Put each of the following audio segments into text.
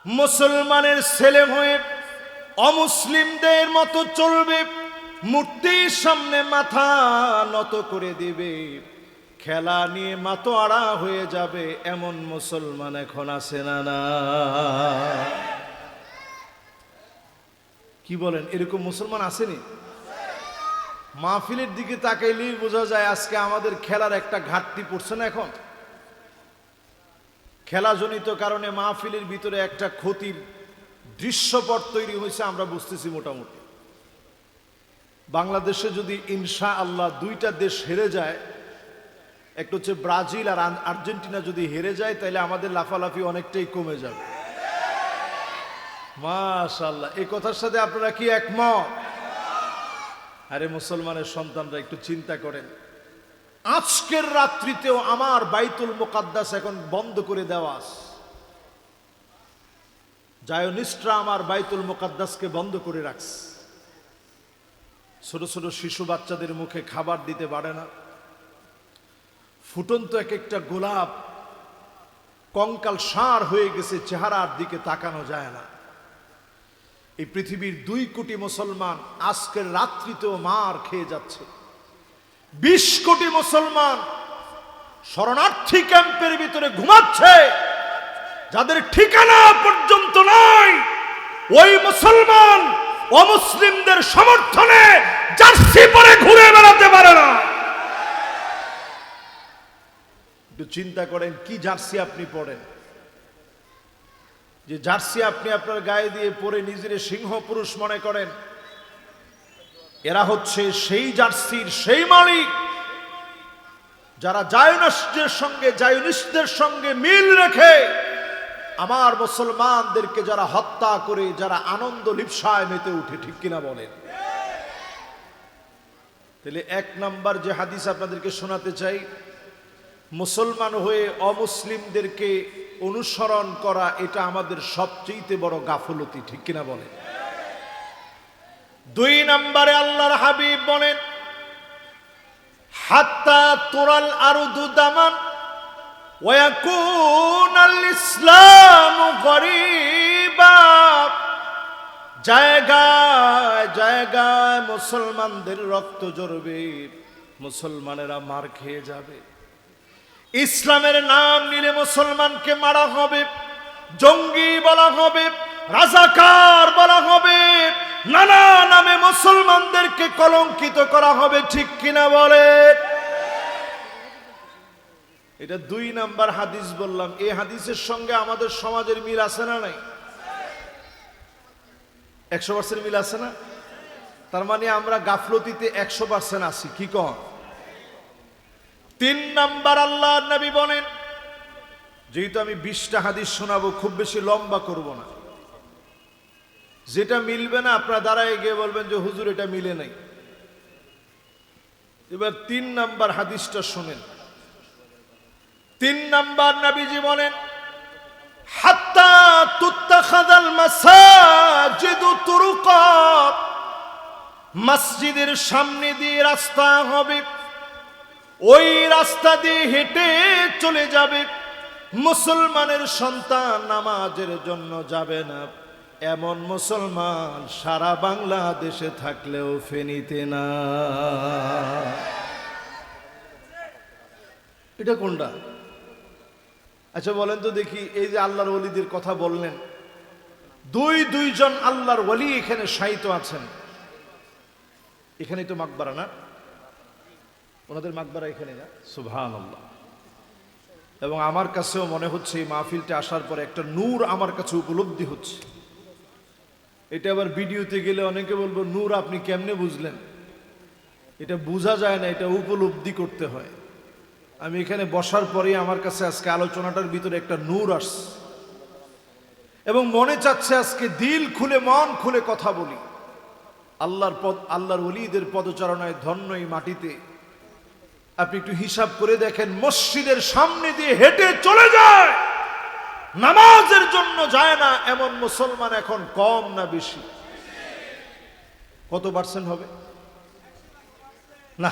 মুসলমানের ছেলে হয়ে অমুসলিমদের মতো চলবে, মূর্তির সামনে মাথা নত করে দিবে, খেলা নিয়ে মাতোয়ারা হয়ে যাবে, এমন মুসলমান এখন আছে না? না, কি বলেন? এরকম মুসলমান আসেনি? মাহফিলের দিকে তাকাইলেই বোঝা যায় আজকে আমাদের খেলার একটা ঘাটতি পড়ছে না। এখন খেলাজনিত কারণে মাহফিলের ভিতরে একটা ক্ষতির দৃশ্যপট তৈরি হয়েছে, আমরা বুঝতেছি। মোটামুটি বাংলাদেশে যদি ইনশাআল্লাহ দুইটা দেশ হেরে যায়, একটা হচ্ছে ব্রাজিল আর আর্জেন্টিনা, যদি হেরে যায় তাহলে আমাদের লাফালাফি অনেকটাই কমে যাবে। মাশাআল্লাহ, এই কথার সাথে আপনারা কি একমত? আরে মুসলমানের সন্তানরা একটু চিন্তা করেন, আজকের রাত্রিতেও আমার বাইতুল মুকাদ্দাস এখন বন্ধ করে দেওয়া আছে। জায়োনিস্টরা আমার বাইতুল মুকাদ্দাসকে বন্ধ করে রাখছে। ছোট ছোট শিশু বাচ্চাদের মুখে খাবার দিতে পারে না। ফুটন্ত এক একটা গোলাপ কঙ্কাল সার হয়ে গেছে, চেহারার দিকে তাকানো যায় না। এই পৃথিবীর 2 কোটি মুসলমান আজকের রাত্রিতেও মার খেয়ে যাচ্ছে। 20 কোটি মুসলমান শরণার্থী ক্যাম্পের ভিতরে ঘুমাচ্ছে, যাদের ঠিকানা পর্যন্ত নাই। ওই মুসলমান অমুসলিমদের সমর্থনে জার্সি পরে ঘুরে বেড়াতে পারে না। একটু চিন্তা করেন, কি জার্সি আপনি পরেন? যে জার্সি আপনি আপনার গায়ে দিয়ে পরে নিজের সিংহ পুরুষ মনে করেন, এরা হচ্ছে সেই জার্সির সেই মালিক যারা জায়োনিস্টদের সঙ্গে মিল রেখে আমার মুসলমানদেরকে যারা হত্যা করে, যারা আনন্দ লিপ্সায় মেতে উঠে। ঠিক কিনা বলেন? তাহলে 1 নাম্বার যে হাদিস আপনাদেরকে শোনাতে চাই, মুসলমান হয়ে অমুসলিমদেরকে অনুসরণ করা এটা আমাদের সবচেয়ে বড় গাফলতি। ঠিক কিনা বলেন? 2 নম্বরে আল্লাহর হাবিব বলেন, হাত্তা তুরাল আরদু দামান ওয়া ইয়াকুনাল ইসলামু গরীবা। জায়গায় জায়গায় মুসলমানদের রক্ত ঝরবে, মুসলমানেরা মার খেয়ে যাবে। ইসলামের নাম নিলে মুসলমানকে মারা হবে, জঙ্গি বলা হবে, রাজাকার বলা হবে, নানা নামে মুসলমানদেরকে কলঙ্কিত করা হবে। ঠিক কিনা বলে? এটা 2 নাম্বার হাদিস বললাম। এই হাদিসের সঙ্গে আমাদের সমাজের মিল আছে না নাই? 100% মিল আছে না? তার মানে আমরা গাফলতিতে 100% আছি। কি কন? 3 নাম্বার আল্লাহর নবী বলেন, যেহেতু আমি 20টা হাদিস শোনাবো, খুব বেশি লম্বা করব না। যেটা মিলবে না আপনারা দাঁড়ায় গিয়ে বলবেন যে হুজুর এটা মিলে নাই। এবার 3 নাম্বার হাদিসটা শুনেন। 3 নাম্বার নবীজি বলেন, হাত্তা তুত্তাখাযাল মাসাজিদু তুরুকা। মসজিদের সামনে দিয়ে রাস্তা হবে, ওই রাস্তা দিয়ে হেঁটে চলে যাবে। মুসলমানের সন্তান নামাজের জন্য যাবে না, এমন মুসলমান সারা বাংলাদেশে থাকলেও ফেনীতে না। এটা কোনটা? আচ্ছা বলেন তো দেখি, এই যে আল্লাহর ওলিদের কথা বললেন, 2 জন আল্লাহর ওলি এখানে শায়িত আছেন। এখানেই তো মাকবারা না? ওনাদের মাকবারা এখানে না? সুবহানাল্লাহ। এবং আমার কাছেও মনে হচ্ছে এই মাহফিলটা আসার পরে একটা নূর আমার কাছে উপলব্ধি হচ্ছে। এটা আবার ভিডিওতে গেলে অনেকে বলবো, নূর আপনি কেমনে বুঝলেন? এটা বোঝা যায় না, এটা উপলব্ধি করতে হয়। আমি এখানে বসার পরেই আমার কাছে আজকে আলোচনাটার ভিতরে একটা নূর আসছে, এবং মনে চাচ্ছে আজকে দিল খুলে মন খুলে কথা বলি। আল্লাহর ওলিদের পদচারণায় ধন্য এই মাটিতে। আপনি একটু হিসাব করে দেখেন, মসজিদের সামনে দিয়ে হেঁটে চলে যায়, নামাজের জন্য যায় না, এমন মুসলমান এখন কম না বেশি? কত পার্সেন্ট হবে? না,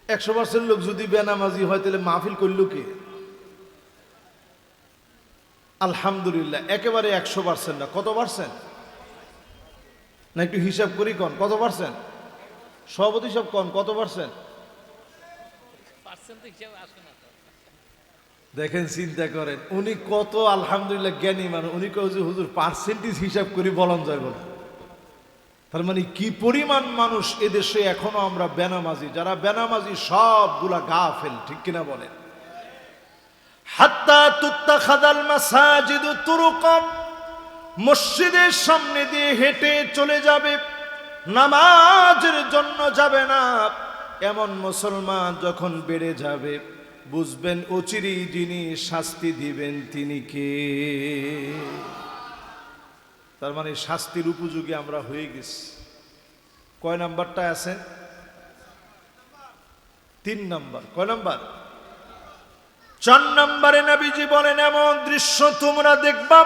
100% লোক যদি বেনামাজি হয় তাহলে মাহফিল করল কে? আলহামদুলিল্লাহ একেবারে 100% না, কত পার্সেন্ট না একটু হিসাব করি কোন কত পার্সেন্ট? সভাপতি সব কোন কত পার্সেন্ট? দেখেন চিন্তা করেন, উনি কত আলহামদুলিল্লাহ জ্ঞানী মানুষ, উনি কয় যে হুজুর পার্সেন্টেজ হিসাব করি বলন যায় বলে। তার মানে কি পরিমাণ মানুষ এদেশে এখনো আমরা বেনামাজি, যারা বেনামাজি সবগুলা গাফেল, ঠিক কিনা বলেন? হাত্তা তুত্তাখাযাল মাসাজিদু তুরুকাম, মসজিদের সামনে দিয়ে হেঁটে চলে যাবে, নামাজের জন্য যাবে না, এমন মুসলমান যখন বেড়ে যাবে বুঝবেন অচিরেই যিনি শাস্তি দিবেন তিনি কে। তার মানে শাস্তির উপযোগী আমরা হয়ে গেছি। কয় নাম্বারটা আছেন? 3 নাম্বার। কয় নাম্বার? 4 নাম্বারে নবীজি বলেন এমন দৃশ্য তোমরা দেখবা,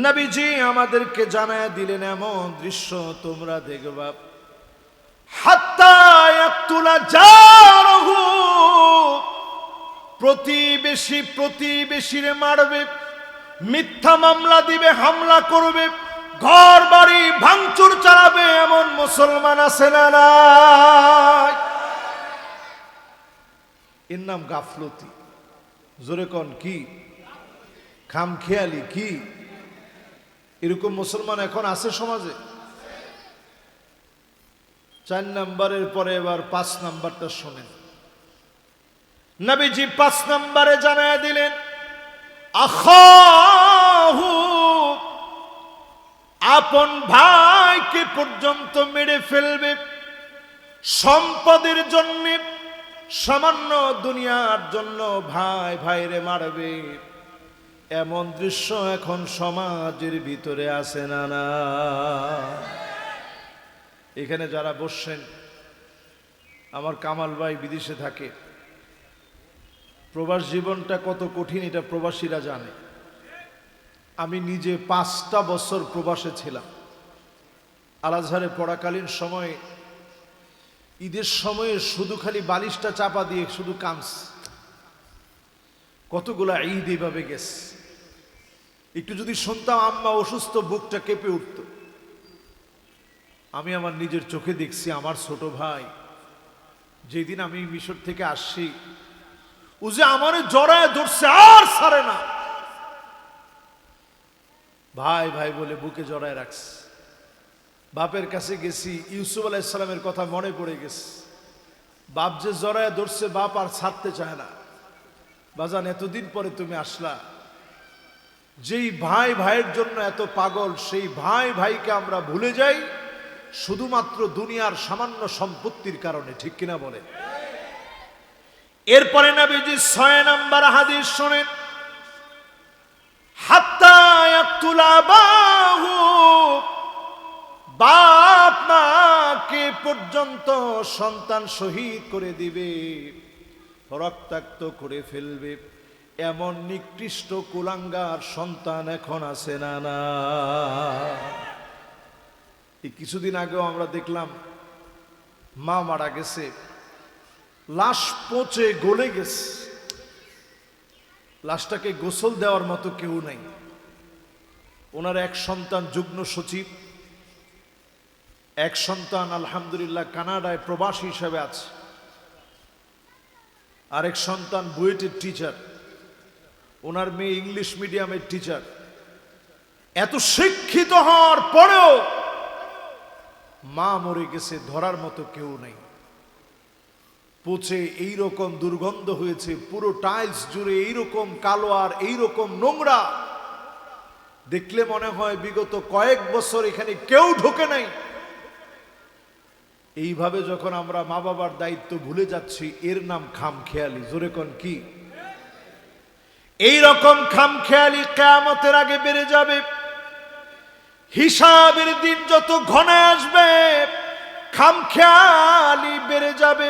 নবীজি আমাদেরকে জানায় দিলেন এমন দৃশ্য তোমরা দেখবা, হাত্তা ইয়াকতুলা জারহু, প্রতিবেশী প্রতিবেশীরে মারবে, মিথ্যা মামলা দিবে, হামলা করবে, ঘর বাড়ি ভাঙচুর চালাবে, এমন মুসলমান আছে না নাই? এর নাম গাফলতি। জোরে কোন কি? খামখেয়ালি কি? এরকম মুসলমান এখন আছে সমাজে? 4 নাম্বারের পরে এবার 5 নাম্বারটা শোনেন। নবীজি 5 নাম্বারে জানায় দিলেন আখাহু, আপন ভাইকে পর্যন্ত মেরে ফেলবে সম্পদের জন্য, সামান্য দুনিয়ার জন্য ভাই ভাইরে মারবে, এমন দৃশ্য এখন সমাজের ভিতরে আছে না না? এখানে যারা বসছেন, আমার কামাল ভাই বিদেশে থাকে, প্রবাস জীবনটা কত কঠিন এটা প্রবাসীরা জানে। আমি নিজে 5টা বছর প্রবাসে ছিলাম। আল আজহারে পড়াকালীন সময়ে ঈদের সময়ে শুধু খালি বালিশটা চাপা দিয়ে শুধু কামস, কতগুলা ঈদ এইভাবে গেছে। একটু যদি শুনতাম আম্মা অসুস্থ, বুকটা কেঁপে উঠত। আমি আমার নিজের চোখে দেখছি আমার ছোট ভাই যেদিন আমি মিশর থেকে আসছি, ও যে আমারে জড়ায় ধরছে আর ছাড়ে না, ভাই ভাই বলে বুকে জড়ায় রাখছে। বাপের কাছে গেছি, ইউসুফ আলাইহিস সালামের কথা মনে পড়ে গেছে। বাপ যে জড়ায় ধরছে, বাপ আর ছাড়তে চায় না। বাজান এতদিন পরে তুমি আসলা, যেই ভাই ভাইয়ের জন্য এত পাগল, সেই ভাই ভাইকে আমরা ভুলে যাই শুধুমাত্র দুনিয়ার সামান্য সম্পত্তির কারণে, ঠিক কিনা বলে? এরপরে নবীজি 6 নাম্বার হাদিস শোনেন, হাত্তা ইয়াকতুলা আবাহু, বাপ মাকে পর্যন্ত সন্তান শহীদ করে দিবে, রক্তাক্ত করে ফেলবে, এমন নিকৃষ্ট কুলাঙ্গার সন্তান এখন আছে না না? এই কিছুদিন আগেও আমরা দেখলাম মা মারা গেছে, লাশ পচে গলে গেছে, লাশটাকে গোসল দেওয়ার মতো কেউ নাই। ওনার এক সন্তান যুগ্ম সচিব, এক সন্তান আলহামদুলিল্লাহ কানাডায় প্রবাসী হিসেবে আছে, আরেক সন্তান বুয়েটের টিচার, ওনার মেয়ে ইংলিশ মিডিয়ামের টিচার। এত শিক্ষিত হওয়ার পরেও মা মরে গেছে, ধরার মতো কেউ নেই। পচে এইরকম দুর্গন্ধ হয়েছে, পুরো টাইলস জুড়ে এইরকম কালো আর এইরকম নোংরা, দেখলে মনে হয় বিগত কয়েক বছর এখানে কেউ ঢোকে নাই। এইভাবে যখন আমরা মা বাবার দায়িত্ব ভুলে যাচ্ছি, এর নাম খামখেয়ালি। জোরে কোন কি? এইরকম খামখেয়ালি কিয়ামতের আগে বেড়ে যাবে। হিসাবের দিন যত ঘনে আসবে, খামখেয়ালি বেড়ে যাবে,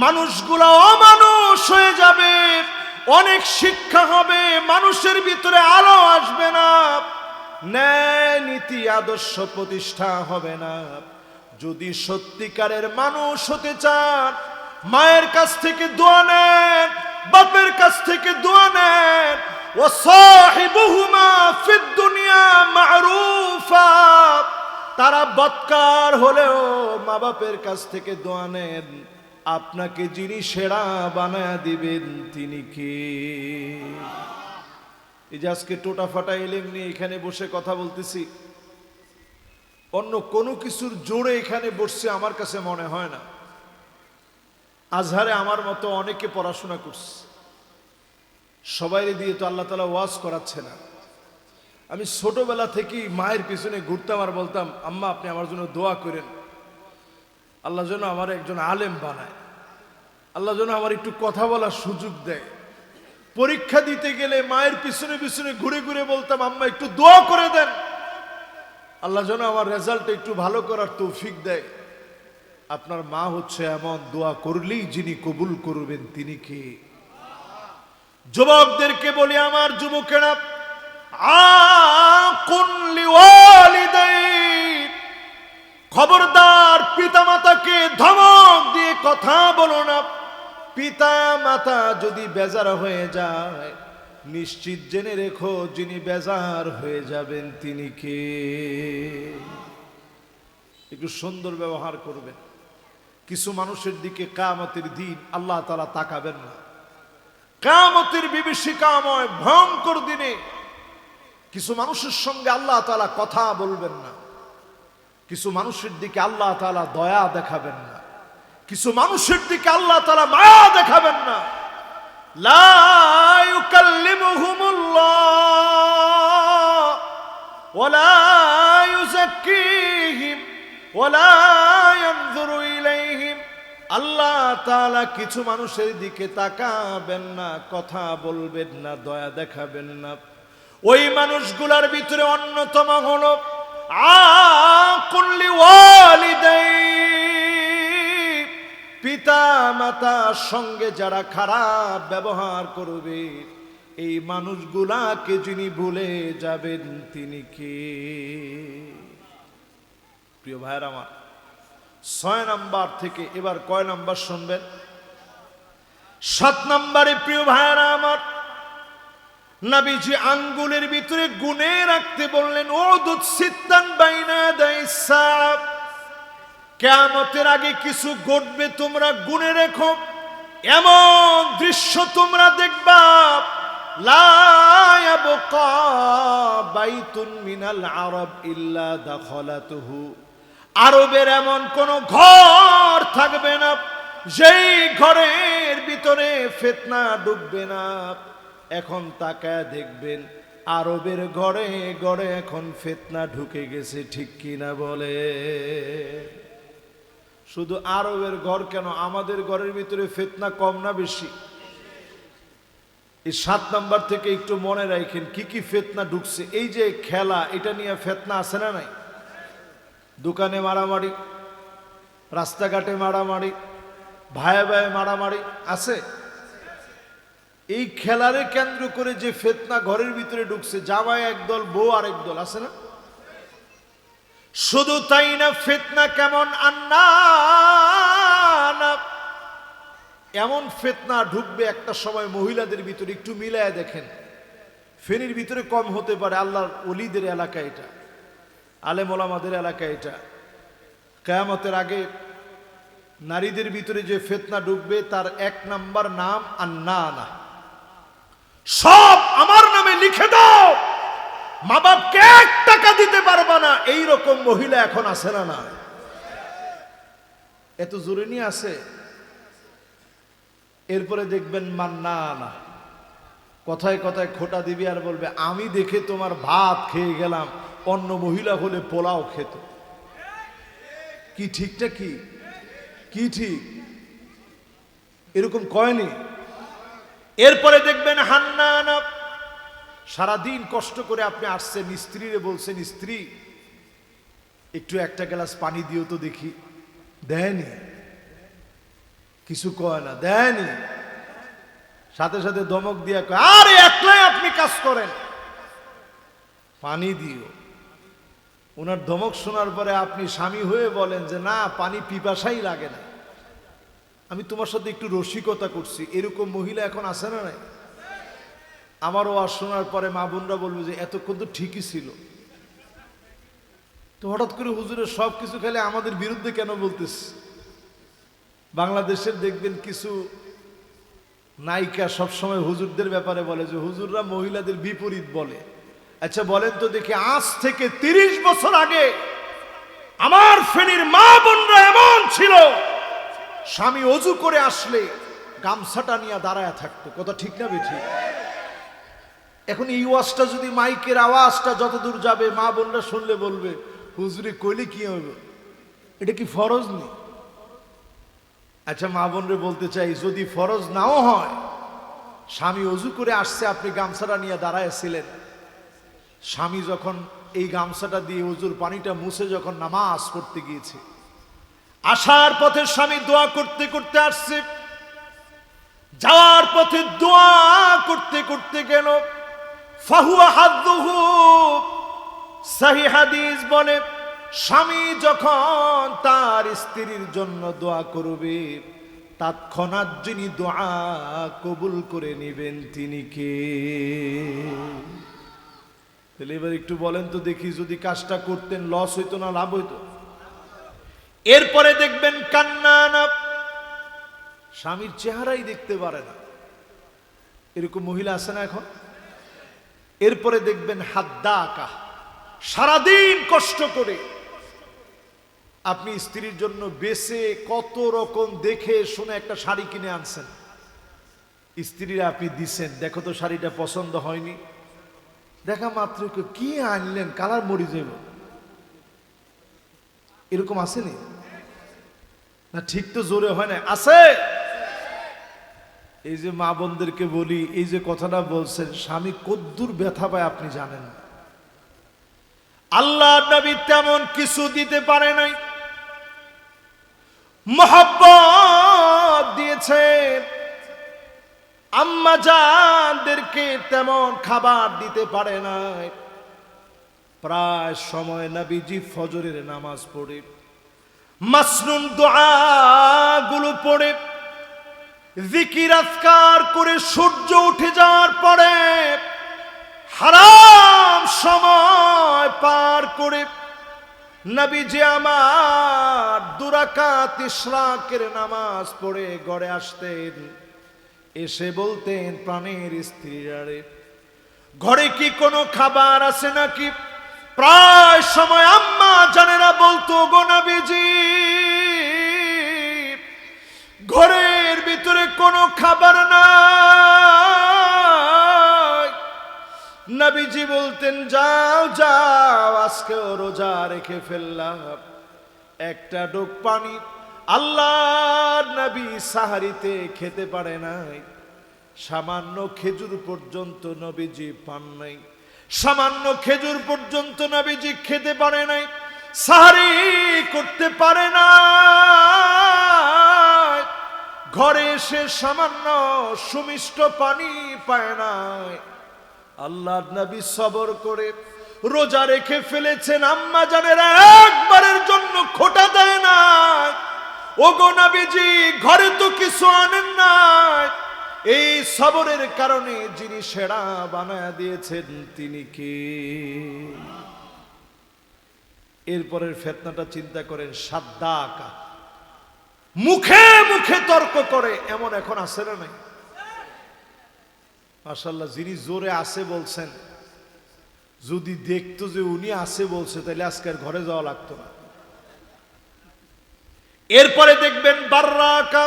মানুষগুলো অমানুষ হয়ে যাবে, অনেক শিক্ষা হবে, মানুষের ভিতরে আলো আসবে না, ন্যায় নীতি আদর্শ প্রতিষ্ঠা হবে না। যদি সত্যিকারের মানুষ হতে চান, মায়ের কাছ থেকে দোয়া নেন, বাপের কাছ থেকে দোয়া নেন, ওয়াসাহিবুহুমা ফিদ দুনিয়া মা'রুফা, তারা বদকার হলেও মা বাপের কাছ থেকে দোয়া নেন, আপনাকে যিনি সেরা বানায় দিবেন তিনি কে? এই যে আজকে টোটা ফাটা এলেম নিয়ে এখানে বসে কথা বলতেছি, অন্য কোনো কিছুর জোরে এখানে বসছে আমার কাছে মনে হয় না। আজহারে আমার মতো অনেকে পড়াশোনা করছে, সবাই দিয়ে তো আল্লাহ তাআলা ওয়াজ করাচ্ছে না। আমি ছোটবেলা থেকেই মায়ের পিছনে ঘুরতাম আর বলতাম, আম্মা আপনি আমার জন্য দোয়া করেন, আল্লাহ যেন আমার একজন আলেম বানায়, আল্লাহ যেন আমার একটু কথা বলার সুযোগ দেয়। পরীক্ষা দিতে গেলে মায়ের পিছনে পিছনে ঘুরে ঘুরে বলতাম, আম্মা একটু দোয়া করে দেন, আল্লাহ যেন আমার রেজাল্ট একটু ভালো করার তৌফিক দেয়। আপনার মা হচ্ছে এমন, দোয়া করলেই যিনি কবুল করবেন তিনি কে? যুবকদেরকে বলি, আমার যুবকেরা, আকুন লিওয়ালিদাইক, খবরদার পিতামাতাকে ধমক দিয়ে কথা বলো না। পিতা মাতা যদি বেজার হয়ে যায়, নিশ্চিত জেনে রেখো যিনি বেজার হয়ে যাবেন তিনি কে? একটু সুন্দর ব্যবহার করবেন। কিছু মানুষের দিকে কিয়ামতের দিন আল্লাহ তাআলা তাকাবেন না। কিয়ামতের বিভীষিকাময় ভয়ঙ্কর দিনে কিছু মানুষের সঙ্গে আল্লাহ তাআলা কথা বলবেন না। কিছু মানুষের দিকে আল্লাহ তাআলা দয়া দেখাবেন না। কিছু মানুষের দিকে আল্লাহ তাআলা মায়া দেখাবেন না। লা ইউকাল্লিমুহুমুল্লাহ ওয়ালা ইউযাক্কিহিম ওয়ালা ইয়ানযুরু ইলাইহিম। আল্লাহ তাআলা কিছু মানুষের দিকে তাকাবেন না, কথা বলবেন না, দয়া দেখাবেন না। ওই মানুষগুলোর ভিতরে অন্যতম হলো আকুন লিওয়ালিদাইক, পিতা মাতার সঙ্গে যারা খারাপ ব্যবহার করবে, এই মানুষগুলাকে যিনি ভুলে যাবেন তিনি কে? প্রিয় ভাইরা আমার, 6 নাম্বার থেকে এবার কয় নাম্বার শুনবেন? 7 নাম্বারে প্রিয় ভাইরা আমার, নবীজি আঙ্গুলের ভিতরে গুনে রাখতে বললেন, উদুদ সিত্তান বাইনা দাইসাব, কিয়ামতের আগে কিছু ঘটবে তোমরা গুনে রেখো। এমন দৃশ্য তোমরা দেখবা, লা ইয়াবকা বাইতুন মিনাল আরব ইল্লা দাখালাতুহু, আরবের এমন কোন ঘর থাকবে না যেই ঘরের ভিতরে ফিতনা ঢুকবে না। এখন তাকায় দেখবেন আরবের ঘরে ঘরে এখন ফিতনা ঢুকে গেছে, ঠিক কিনা বলে? শুধু আরবের ঘর কেন, আমাদের ঘরের ভিতরে ফিতনা কম না বেশি? এই 7 নাম্বার থেকে একটু মনে রাখেন কি কি ফিতনা ঢুকছে। এই যে খেলা, এটা নিয়ে ফিতনা আছে না নাই? দোকানে মারামারি, রাস্তাঘাটে মারামারি, ভাইয়ে ভাইয়ে মারামারি আছে। এই খেলারে কেন্দ্র করে যে ফিতনা ঘরের ভিতরে ঢুকছে, জামাই একদল, বউ আরেক দল, আছে না? শুধু তাই না, ফিতনা কেমন আন্না, এমন ফিতনা ঢুকবে একটা সময় মহিলাদের ভিতরে। একটু মিলায় দেখেন, ফেনীর ভিতরে কম হতে পারে, আল্লাহর ওলিদের এলাকা এটা, আলেম ওলামাদের এলাকা এটা। কিয়ামতের আগে নারীদের ভিতরে যে ফিতনা ঢুকবে তার 1 নাম্বার নাম আন্নানা। সব আমার নামে লিখে দাও, মা বাপকে 1 টাকা দিতে পারবা না, এইরকম মহিলা এখন আছে না? না, এত জোরে নিয়ে আছে। এরপরে দেখবেন মান্নানা, কথায় কথায় খোটা দিবি আর বলবে, আমি দেখে তোমার ভাত খেয়ে গেলাম, অন্য মহিলা হলে পোলাও খেত। কি ঠিকটা কি? কি ঠিক? এরকম কয়নি? এরপরে দেখবেন হান্নানা, সারাদিন কষ্ট করে আপনি আসছেন, স্ত্রীরে বলছেন, স্ত্রী একটু 1টা গ্লাস পানি দিও তো দেখি, দেয়নি, কিছু কয় না, দেয়নি। সাথে সাথে ধমক দিয়া কয়, আরে একলাই আপনি কাজ করেন, পানি দিও। ওনার ধমক শোনার পরে আপনি স্বামী হয়ে বলেন যে না, পানি পিপাসাই লাগে না, আমি তোমার সাথে একটু রসিকতা করছি। এরকম মহিলা এখন আছে না নাই? আমার ওয়াজ শোনার পরে মা বোনরা বলবে যে এতক্ষণ তো ঠিকই ছিল, তো হঠাৎ করে হুজুরের সব কিছু খেলে আমাদের বিরুদ্ধে কেন বলতেছে? বাংলাদেশের দেখবেন কিছু নায়িকা সবসময় হুজুরদের ব্যাপারে বলে যে হুজুররা মহিলাদের বিপরীত বলে। আচ্ছা বলেন তো দেখি, আজ থেকে 30 বছর আগে আমার ফেনীর মা বোনরা এমন ছিল, স্বামী অজু করে আসলে গামছাটা নিয়ে দাঁড়ায় থাকতো। কথা ঠিক না বেঠিক? এখন এই ওয়াজটা যদি মাইকের আওয়াজটা যতদূর যাবে মা বোনরা শুনলে বলবে হুজুরে কইলে কি হবে, এটা কি ফরজ নেই? আচ্ছা মা বোনরে বলতে চাই, যদি ফরজ নাও হয়, স্বামী অজু করে আসছে, আপনি গামছাটা নিয়ে দাঁড়ায়ছিলেন, স্বামী যখন এই গামছাটা দিয়ে অজুর পানিটা মুছে যখন নামাজ পড়তে গিয়েছে, আসার পথে স্বামী দোয়া করতে করতে আসছে, যাওয়ার পথে দোয়া করতে করতে গেল, ফাহুয়া হাদ্দুহু, সহিহ হাদিস বলে স্বামী যখন তার স্ত্রীর জন্য দোয়া করবে, তৎক্ষণাৎ যিনি দোয়া কবুল করে নেবেন তিনি কে? তাহলে এবার একটু বলেন তো দেখি, যদি কাজটা করতেন লস হইতো না লাভ হইতো? এরপরে দেখবেন কান্না না, স্বামীর চেহারাই দেখতে পারে না, এরকম মহিলা আছে না এখন? এরপরে দেখবেন হাদ্দাকা, সারাদিন কষ্ট করে আপনি স্ত্রীর জন্য বেছে কত রকম দেখে শুনে একটা শাড়ি কিনে আনছেন, স্ত্রীরা আপনি দিছেন, দেখো তো শাড়িটা পছন্দ হয়নি, দেখা মাত্র কি আনলেন, কালার মরি যাব, এরকম আসেনি না? ঠিক তো জোরে হয় না, আছে? এই যে মা বোনদেরকে বলি, এই যে কথাটা বলছেন, স্বামী কদ্দুর ব্যথা পায় আপনি জানেন? আল্লাহ নবী তেমন কিছু দিতে পারে নাই, মহব্বত দিয়েছে, আম্মা জানদেরকে তেমন খাবার দিতে পারে নাই। প্রায় সময় নবীজি ফজরের নামাজ পড়ে, মাসনুন দোয়াগুলো পড়ে, জিকির আজকার করে সূর্য উঠে যাওয়ার পরে হারাম সময় পার করে নবীজি আমার 2 রাকাত ইশরাকের নামাজ পড়ে ঘরে আসতেন, এসে বলতেন প্রাণের স্ত্রীরা রে, ঘরে কি কোনো খাবার আছে নাকি? প্রায় সময় আম্মা জানেরা বলতো, গো নবীজি ঘরের ভিতরে কোনো খাবার নাই। নবীজি বলতেন যাও যাও, আজকেও রোজা রেখে ফেললাম, একটা ডোক পানি আল্লাহর নবী সাহারিতে খেতে পারে নাই, সামান্য খেজুর পর্যন্ত নবীজি পান নাই, সামান্য খেজুর পর্যন্ত নবীজি খেতে পারে নাই, সাহারি করতে পারে না। ঘরে এসে সামান্য সুমিষ্ট পানি পায় নাই, আল্লাহর নবী সবর করে রোজা রেখে ফেলেছেন, আম্মা জানেরা একবারের জন্য খোটা দেয় না, ওগো নবীজি ঘরে তো কিছু আনেন নাই। এই সবরের কারণে যিনি সেরা বানায় দিয়েছেন তিনি কে? এরপরের ফিতনাটা চিন্তা করেন, সাদ্দাকা, মুখে মুখে তর্ক করে, এমন এখন আছে না নাই? মাশাআল্লাহ, যিনি জোরে আছে বলছেন, যদি দেখতো যে উনি আছে বলছে তাহলে আজকের ঘরে যাওয়া লাগতো না। এরপরে দেখবেন বাররাকা,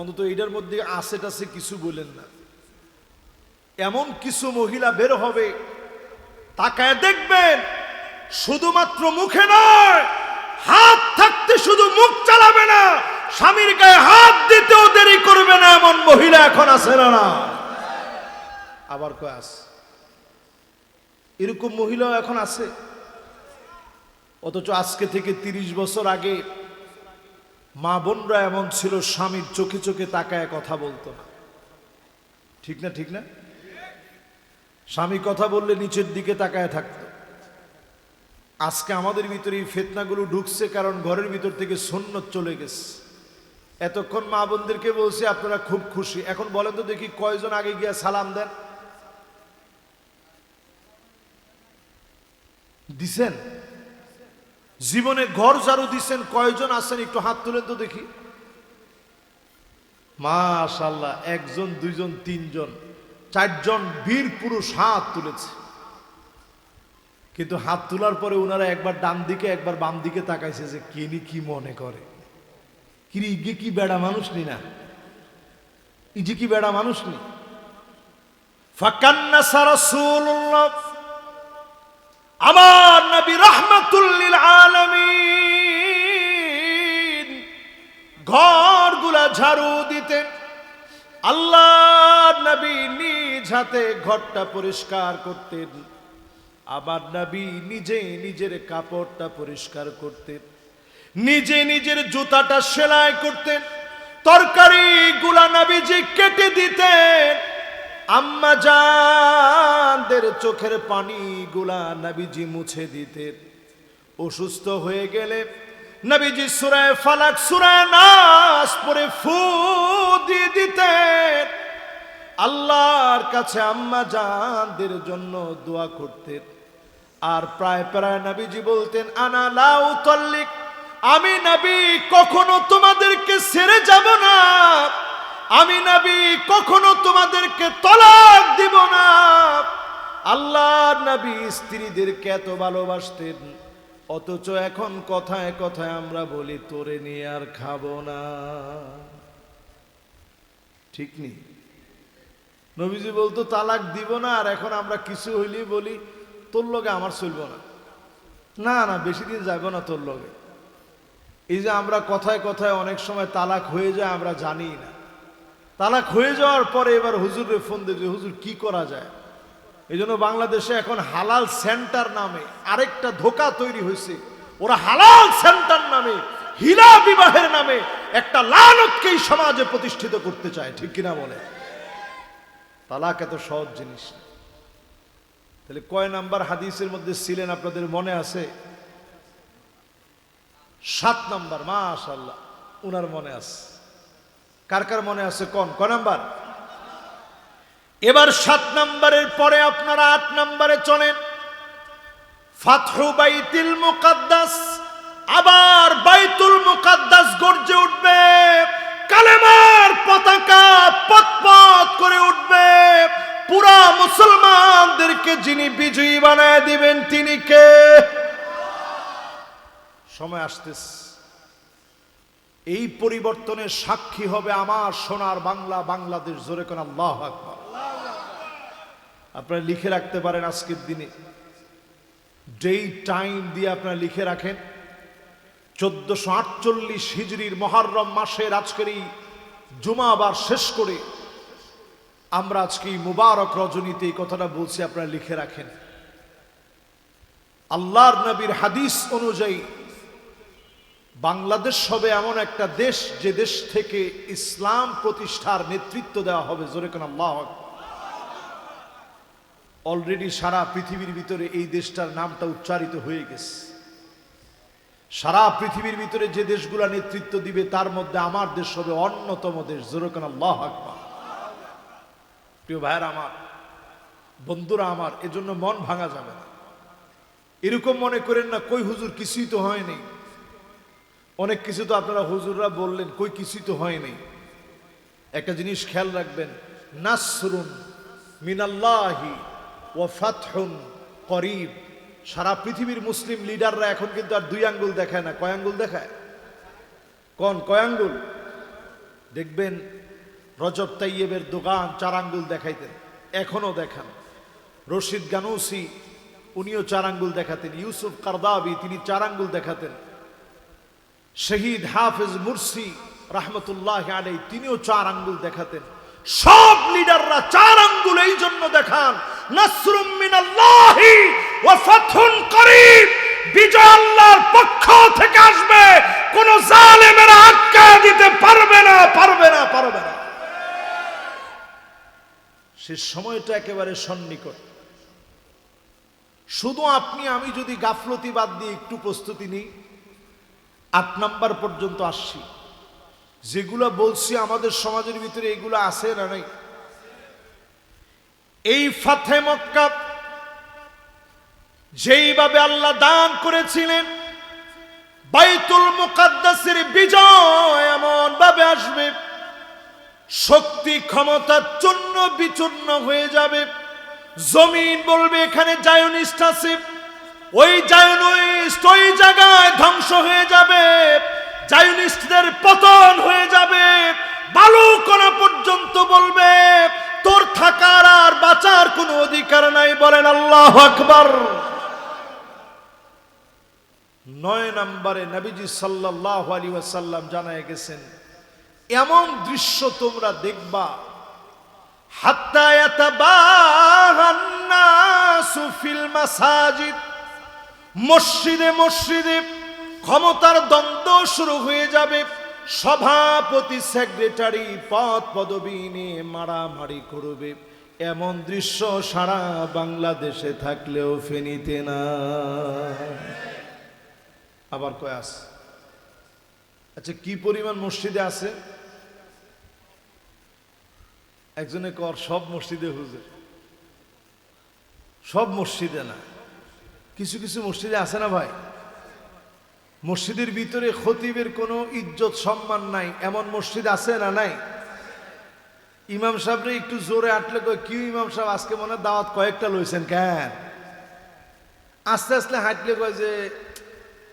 অন্তত এটার মধ্যে আছে টাছে কিছু বলেন না, এমন কিছু মহিলা বের হবে, তাকায় দেখবেন শুধুমাত্র মুখে নয়, হাত থাকতে শুধু মুখ চালাবে না, স্বামীর গায়ে হাত দিতেও দেরি করবে না, এমন মহিলা এখন আছে না? আবার কয় আছে, এরকম মহিলাও এখন আছে। অথচ আজকে থেকে 30 বছর আগে মা বোনরা এমন ছিল, স্বামীর চোখে চোখে তাকায় কথা বলতো না। ঠিক না? ঠিক না? স্বামী কথা বললে নিচের দিকে তাকায় থাকতো। আজকে আমাদের ভিতরে এই ফিতনাগুলো ঢুকছে, কারণ ঘরের ভিতর থেকে সুন্নত চলে গেছে। এতক্ষণ মা বোনদেরকে বলছি আপনারা খুব খুশি, এখন বলেন তো দেখি কয়জন আগে গিয়া সালাম দেন? দিছেন? জীবনে ঘর ঝাড়ু দিছেন কয়জন আছেন? একটু হাত তুলেন তো দেখি। মাশাআল্লাহ, একজন, দুইজন, তিনজন, চারজন বীর পুরুষ হাত তুলেছে। কিন্তু হাত তোলার পরে ওনারা একবার ডান দিকে একবার বাম দিকে তাকাইছে যে কেনি কি মনে করে, ইগে কি বেড়া মানুষ নি না, ইজি কি বেড়া মানুষ নি। ফাকান্নাসা রাসূলুল্লাহ, আমার নবী রাহমাতুল লিল আলামিন ঘরগুলা ঝাড়ু দিতেন। আল্লাহর নবী নিজ হাতে ঘরটা পরিষ্কার করতেন। আমার নবী নিজে নিজের কাপড়টা পরিষ্কার করতেন, নিজে নিজের জুতাটা সেলাই করতেন, তরকারি গুলা নবীজি কেটে দিতেন। আম্মা জানদের চোখের পানি গুলা নবীজি মুছে দিতেন। অসুস্থ হয়ে গেলে নবীজি সূরা ফালাক সূরা নাস পড়ে ফু দিয়ে দিতেন। আল্লাহর কাছে আম্মা জানদের জন্য দোয়া করতেন। আর প্রায় প্রায় নবীজি বলতেন, আনা লা উতাল্লিক, আমি নবী কখনো তোমাদেরকে ছেড়ে যাব না, আমি নবী কখনো তোমাদেরকে তলাক দিব না। আল্লাহর নবী স্ত্রীদেরকে এত ভালোবাসতেন, অথচ এখন কথায় কথায় আমরা বলি তোরে নিয়ে আর খাবো না। ঠিক নেই? নবীজি বলতো তালাক দিব না, আর এখন আমরা কিছু হইলেই বলি তোর লগে আমার চলবো না, না না বেশি দিন যাইব না তোর লগে। এই যে আমরা কথায় কথায় অনেক সময় তালাক হয়ে যায় আমরা জানি না। তালাক হয়ে যাওয়ার পরে এবার হুজুরে ফোন দিয়েছে, হুজুর কি করা যায়। এই জন্য বাংলাদেশে এখন হালাল সেন্টার নামে আরেকটা ধোঁকা তৈরি হয়েছে। ওরা হালাল সেন্টার নামে, হীরা বিবাহের নামে একটা লানতকেই সমাজে প্রতিষ্ঠিত করতে চায়। ঠিক কিনা বলে? তালাক এত সহজ জিনিস। তাহলে কয় নাম্বার হাদিসের মধ্যে ছিলেন আপনাদের মনে আছে? 7 নাম্বার। মাশাআল্লাহ, উনার মনে আছে। কার কার মনে আছে কোন কয় নাম্বার? এবার 7 নাম্বারের পরে আপনারা 8 নাম্বারে চলেন। ফাতহু বাইতুল মুকাদ্দাস, আবার বাইতুল মুকাদ্দাস গর্জে উঠবে, কালেমার পতাকা পতপত করে উঠবে। পুরা মুসলমানদেরকে যিনি বিজয়ী বানায় দিবেন তিনি কে? সময় আসতেছে, এই পরিবর্তনের সাক্ষী হবে আমার সোনার বাংলা, বাংলাদেশ। জোরে কোন আল্লাহু আকবার। আপনারা লিখে রাখতে পারেন আজকের দিনে, যেই টাইম দিয়ে আপনারা লিখে রাখেন, 1448 হিজরির মুহররম মাসের আজকের এই জুমাবার শেষ করে আমরা আজকে এই মুবারক রজনীতে এই কথাটা বলছি, আপনারা লিখে রাখেন। আল্লাহর নবীর হাদিস অনুযায়ী বাংলাদেশ হবে এমন একটা দেশ যে দেশ থেকে ইসলাম প্রতিষ্ঠার নেতৃত্ব দেওয়া হবে। জোরে কোন আল্লাহু আকবার। অলরেডি সারা পৃথিবীর ভিতরে এই দেশটার নামটা উচ্চারিত হয়ে গেছে। সারা পৃথিবীর ভিতরে যে দেশগুলা নেতৃত্ব দিবে তার মধ্যে আমার দেশ হবে অন্যতম দেশ। জোরে কোন আল্লাহু আকবার। প্রিয় ভাইয়েরা আমার, বন্ধুরা আমার, এজন্য মন ভাঙা যাবে না। এরকম মনে করেন না কই হুজুর কিছুই তো হয়নি। অনেক কিছু তো আপনারা হুজুররা বললেন, কই কিছুই তো হয়নি। একটা জিনিস খেয়াল রাখবেন, নাসরুন মিনাল্লাহি ওয়া ফাতহুন করিব। সারা পৃথিবীর মুসলিম লিডাররা এখন কিন্তু আর 2 আঙ্গুল দেখায় না। কয় আঙ্গুল দেখায়? কয় আঙ্গুল? দেখবেন রজব তাইয়েবের দোকান 4 আঙ্গুল দেখাইতেন, এখনো দেখান। রশিদ গানুসি উনিও 4 আঙ্গুল দেখাতেন। ইউসুফ কারদাবি তিনি 4 আঙ্গুল দেখাতেন। শহীদ হাফেজ মুরসি রহমতুল্লাহ আলাইহি তিনিও 4 আঙ্গুল দেখাতেন। সব লিডাররা 4 আঙ্গুল এই জন্য দেখান, নাসরুম মিনাল্লাহি ওয়া ফাতহুন করিব। বিজয় আল্লাহর পক্ষ থেকে আসবে, কোন জালেমেরা আটকা দিতে পারবে না, পারবে না, পারবে না। সে সময়টা একেবারে সন্নিকট। শুধু আপনি আমি যদি গাফলতি বাদ দিয়ে একটু প্রস্তুতি নিই, 8 নাম্বার পর্যন্ত আসছি। যেগুলো বলছি আমাদের সমাজের ভিতরে এগুলো আছে না নাই? এই ফাতহে মক্কা যেইভাবে আল্লাহ দান করেছিলেন বাইতুল মুকাদ্দাসের বিজয় এমন ভাবে আসবে, শক্তি ক্ষমতা চূর্ণ বিচূর্ণ হয়ে যাবে। জমিন বলবে এখানে জায়নিস্ট আছে, ওই জায়নিস্ট ওই জায়গায় ধ্বংস হয়ে যাবে, জায়নিস্টদের পতন হয়ে যাবে। বালুকণা পর্যন্ত বলবে তোর থাকার আর বাঁচার কোনো অধিকার নাই। বলেন আল্লাহু আকবার। 9 নম্বরে নবীজি সাল্লাল্লাহু আলাইহি ওয়াসাল্লাম জানায় গেছেন, এমন দৃশ্য তোমরা দেখবা, হাত্তা ইয়াতাবাহান নাসু ফিল মাসাজিদ, মসজিদে মসজিদে ক্ষমতার দ্বন্দ্ব শুরু হয়ে যাবে। সভাপতি সেক্রেটারি পদ পদবি নিয়ে মারামারি করবে। এমন দৃশ্য সারা বাংলাদেশে থাকলেও ফেনীতে না। আবার কয় আছে? আচ্ছা, কি পরিমাণ মসজিদে আছে? একজনে কর সব মসজিদে হুজুর, সব মসজিদে না, কিছু কিছু মসজিদে আছে না ভাই। মসজিদের ভিতরে খতিবের কোনো ইজ্জত সম্মান নাই, এমন মসজিদ আছে না নাই? ইমাম সাহেবরে একটু জোরে আটলে কয়, কি ইমাম সাহেব আজকে মনে দাওয়াত কয়েকটা লইছেন কেন? আস্তে আস্তে হাঁটলে কয় যে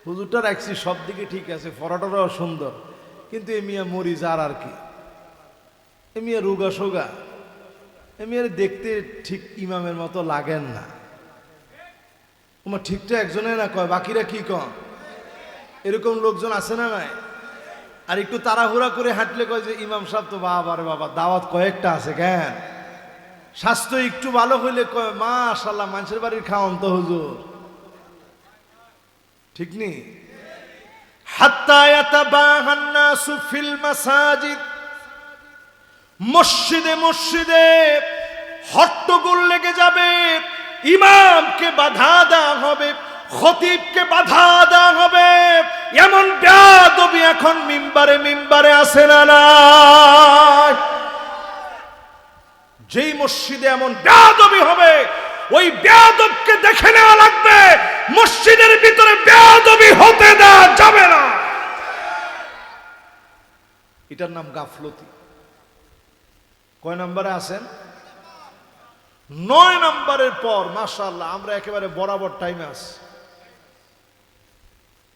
হুজুরটা রাখছি সব দিকে ঠিক আছে, ফরাটাও সুন্দর, কিন্তু এ মিয়া মরিজ আর কি, এ মিয়া রোগা সোগা, এ মিয়ার দেখতে ঠিক ইমামের মতো লাগেন না। তোমার ঠিকটা একজনে না কয়, বাকিরা কি কয়? এরকম লোকজন আছে না নাই? আর একটু তাড়াহুড়া করে হাঁটলে কয় যে ইমাম সাহেব তো বাবা রে বাবা দাওয়াত কয়েকটা আছে কেন? স্বাস্থ্য একটু ভালো হইলে কয় মাশাআল্লাহ মানুষের বাড়ির খাওয়ান তো হুজুর। ঠিক নেই? হাত্তা ইয়াতাবাহান নাসু ফিল মাসাজিদ, মসজিদে মসজিদে হট্টগোল লেগে যাবে। ইমামকে বাধা দেওয়া হবে, খতিবকে বাধা দেওয়া হবে। এমন বেয়াদবি এখন মিম্বারে মিম্বারে আসে না না? যেই মসজিদে এমন বেয়াদবি হবে, ওই বেয়াদবকে দেখে নেওয়া লাগবে। মসজিদের ভিতরে বেয়াদবি হতে দেওয়া যাবে না। এটার নাম গাফলতি। কয় নম্বরে আছেন? 9 নম্বরের পর মাশাআল্লাহ আমরা একেবারে বরাবর টাইমে আছি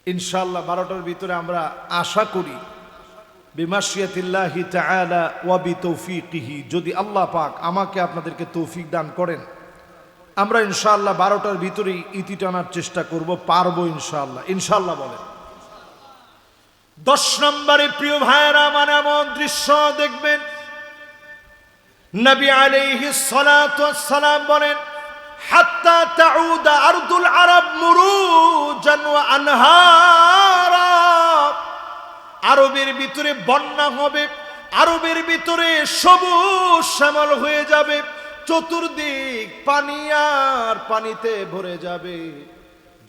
ইনশাআল্লাহ। 12টার ভিতরে আমরা আশা করি বিমাশিয়াতিল্লাহি তাআলা ওয়া বিতৌফিকিহি, যদি আল্লাহ পাক আমাকে আপনাদেরকে তৌফিক দান করেন, আমরা ইনশাআল্লাহ 12টার ভিতরেই ইতি টানার চেষ্টা করব, পারবো ইনশাআল্লাহ। ইনশাআল্লাহ বলেন। 10 নম্বরে প্রিয় ভাইয়েরা আমার এমন দৃশ্য দেখবেন, নবী আলাইহিস সালাতু ওয়াস সালাম বলেন, হাত্তা তাউদা আরদুল আরব মুরুজান ওয়া আনহারা, আরবের ভিতরে বন্যা হবে, আরবের ভিতরে সবুজ শ্যামল হয়ে যাবে, চতুর্দিক পানি আর পানিতে ভরে যাবে।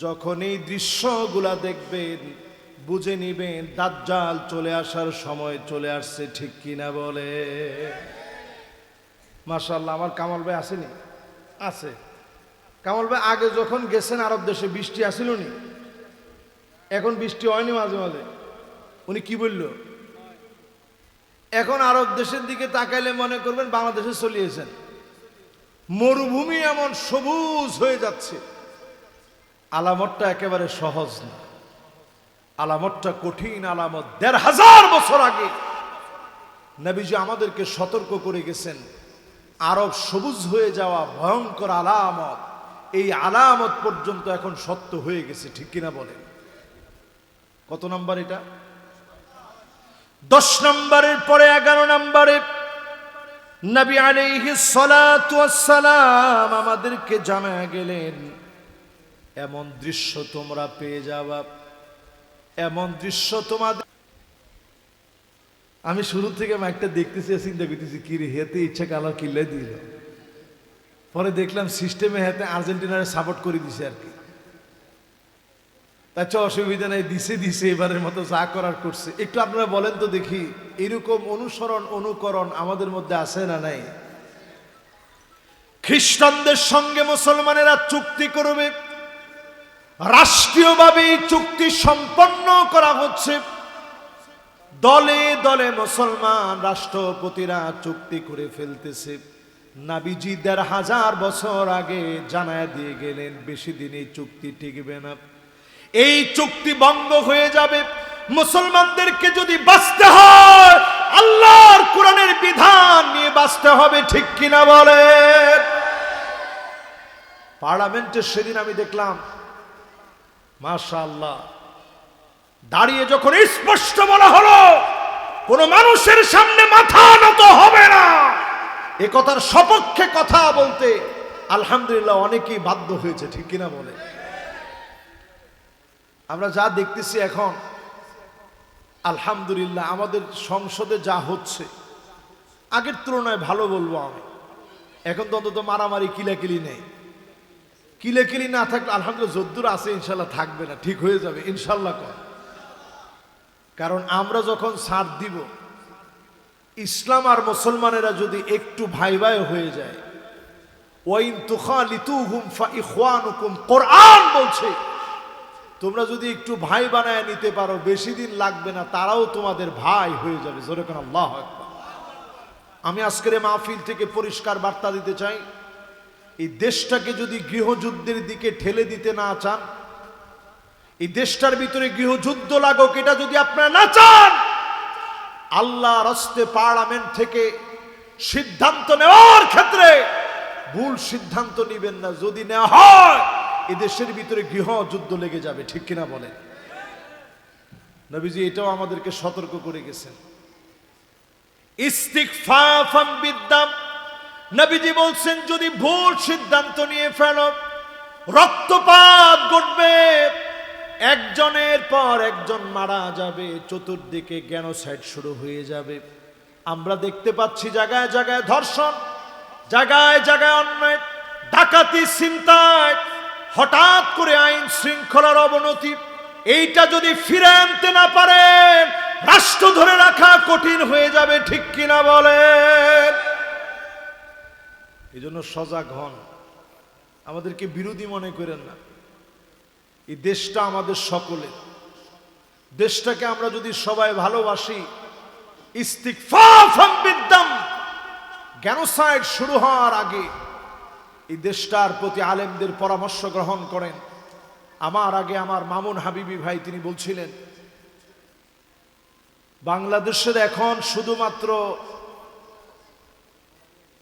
যখন এই দৃশ্যগুলা দেখবেন বুঝে নিবেন দাজ্জাল চলে আসার সময় চলে আসছে। ঠিক কিনা বলে? মাশাআল্লাহ আমার কামাল ভাই আসেনি? আছে। কামাল ভাই আগে যখন গেছেন আরব দেশে বৃষ্টি আসিল নি? এখন বৃষ্টি হয়নি মাঝে মাঝে? উনি কি বলল? এখন আরব দেশের দিকে তাকাইলে মনে করবেন বাংলাদেশে চলিয়েছেন। মরুভূমি এমন সবুজ হয়ে যাচ্ছে। আলামতটা একেবারে সহজ না, আলামতটা কঠিন আলামত। 1500 বছর আগে নবীজি আমাদেরকে সতর্ক করে গেছেন, আরব সবুজ হয়ে যাওয়া ভয়ঙ্কর আলামত। এই আলামত পর্যন্ত এখন সত্য হয়ে গেছে। ঠিক কিনা বলেন? কত নম্বর এটা? 10 নম্বরের পরে 11 নম্বরে নবী আলাইহিস সালাতু ওয়াস সালাম আমাদেরকে জানায় গেলেন, এমন দৃশ্য তোমরা পেয়ে যাবা, এমন দৃশ্য তোমাদের। আমি শুরু থেকে মাইকটা দেখতেছি, চিন্তা করতেছি কি রে হেতে ইচ্ছা কালার কিল্লাই দিল। পরে দেখলাম সিস্টেমে হেতে আর্জেন্টিনারে সাপোর্ট করে দিছে আর কি। তার অসুবিধা নেই, দিছে এবারের মতো যা করার করছে। একটু আপনারা বলেন তো দেখি, এরকম অনুসরণ অনুকরণ আমাদের মধ্যে আছে না নাই? খ্রিস্টানদের সঙ্গে মুসলমানেরা চুক্তি করবে, রাষ্ট্রীয়ভাবে এই চুক্তি সম্পন্ন করা হচ্ছে। দলে দলে মুসলমান রাষ্ট্রপতিরা চুক্তি করে ফেলতেছে। নবীজি ১৫০০ বছর আগে জানায় দিয়ে গেলেন বেশি দিন এই চুক্তি টিকবে না, এই চুক্তি ভঙ্গ হয়ে যাবে। মুসলমানদেরকে যদি বাঁচতে হয় আল্লাহর কোরআনের বিধান নিয়ে বাঁচতে হবে, ঠিক কিনা বলেন? পার্লামেন্টে সেদিন আমি দেখলাম মাশাআল্লাহ দাঁড়িয়ে যখন স্পষ্ট বলা হলো কোন মানুষের সামনে মাথা নত হবে না, এ কথার সপক্ষে কথা বলতে আলহামদুলিল্লাহ অনেকেই বাধ্য হয়েছে, ঠিক কিনা বলে? আমরা যা দেখতেছি এখন আলহামদুলিল্লাহ আমাদের সংসদে যা হচ্ছে আগের তুলনায় ভালো বলবো আমি। এখন তো অন্তত মারামারি কিলাকিলি নেই। কিলাকিলি না থাকলে আলহামদুলিল্লাহ যদ্দুর আছে ইনশাল্লাহ থাকবে না, ঠিক হয়ে যাবে ইনশাল্লাহ। কারণ আমরা যখন ছাড় দিব, ইসলাম আর মুসলমানেরা যদি একটু ভাই ভাই হয়ে যায়, ওয়াইন তুখালিতুহুম ফাইখওয়ানুকুম, কোরআন বলছে তোমরা যদি একটু ভাই বানায় নিতে পারো বেশি দিন লাগবে না, তারাও তোমাদের ভাই হয়ে যাবে। জোরে কোন আল্লাহু আকবার। আমি আজকের মাহফিল থেকে পরিষ্কার বার্তা দিতে চাই, এই দেশটাকে যদি গৃহযুদ্ধের দিকে ঠেলে দিতে না চান, এই দেশটার ভিতরে গৃহযুদ্ধ লাগুক এটা যদি আপনারা না চান, আল্লাহর রাস্তে পার্লামেন্ট থেকে সিদ্ধান্ত নেওয়ার ক্ষেত্রে ভুল সিদ্ধান্ত নেবেন না। যদি নেওয়া হয় এই দেশের ভিতরে গৃহযুদ্ধ লেগে যাবে, ঠিক কিনা বলেন? নবীজি এটাও আমাদেরকে সতর্ক করে গেছেন। ইস্তিগফাফাম বিদ্দাম, নবীজি বলছেন যদি ভুল সিদ্ধান্ত নিয়ে ফেলো রক্তপাত ঘটবে, একজনের পর একজন মারা যাবে, চতুর্দিকে জেনোসাইড শুরু হয়ে যাবে। আমরা দেখতে পাচ্ছি জায়গায় জায়গায় ধর্ষণ, জায়গায় জায়গায় অন্যায়, ডাকাতি, ছিনতাই, হঠাৎ করে আইন শৃঙ্খলার অবনতি। এইটা যদি ফিরে আনতে না পারেন রাষ্ট্র ধরে রাখা কঠিন হয়ে যাবে, ঠিক কিনা বলেন? এই জন্য সজাগ হন, আমাদেরকে বিরোধী মনে করেন না। এই দেশটা আমাদের সকলের, দেশটাকে আমরা যদি সবাই ভালোবাসি, ইস্তিগফাফাম বিদ্দাম, জেনোসাইড শুরু হওয়ার আগে এই দেশটার প্রতি আলেমদের পরামর্শ গ্রহণ করেন। আমার আগে আমার মামুন হাবিবি ভাই তিনি বলছিলেন বাংলাদেশের এখন শুধুমাত্র